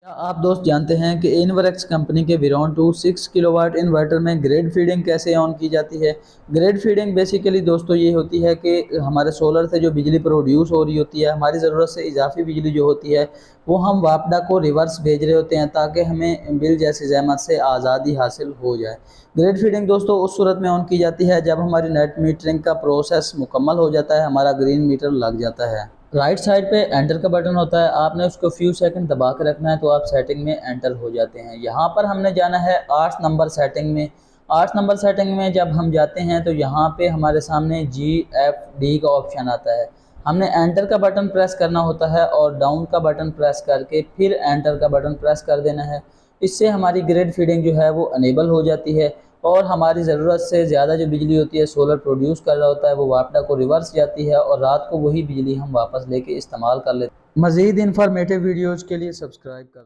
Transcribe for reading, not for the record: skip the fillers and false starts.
क्या आप दोस्त जानते हैं कि इन्वर्क्स कंपनी के विरोन 2 6 किलोवाट इन्वर्टर में ग्रिड फीडिंग कैसे ऑन की जाती है। ग्रिड फीडिंग बेसिकली दोस्तों ये होती है कि हमारे सोलर से जो बिजली प्रोड्यूस हो रही होती है, हमारी ज़रूरत से इजाफी बिजली जो होती है वो हम वापडा को रिवर्स भेज रहे होते हैं ताकि हमें बिल जैसी जहमत से आज़ादी हासिल हो जाए। ग्रिड फीडिंग दोस्तों उस सूरत में ऑन की जाती है जब हमारी नेट मीटरिंग का प्रोसेस मुकम्मल हो जाता है, हमारा ग्रीन मीटर लग जाता है। राइट साइड पे एंटर का बटन होता है, आपने उसको फ्यू सेकंड दबा के रखना है तो आप सेटिंग में एंटर हो जाते हैं। यहाँ पर हमने जाना है 8 नंबर सेटिंग में। 8 नंबर सेटिंग में जब हम जाते हैं तो यहाँ पे हमारे सामने GFD का ऑप्शन आता है। हमने एंटर का बटन प्रेस करना होता है और डाउन का बटन प्रेस करके फिर एंटर का बटन प्रेस कर देना है। इससे हमारी ग्रिड फीडिंग जो है वो अनेबल हो जाती है और हमारी ज़रूरत से ज़्यादा जो बिजली होती है सोलर प्रोड्यूस कर रहा होता है वो वापडा को रिवर्स जाती है और रात को वही बिजली हम वापस लेके इस्तेमाल कर लेते हैं। मज़ीद इन्फॉर्मेटिव वीडियोज़ के लिए सब्सक्राइब कर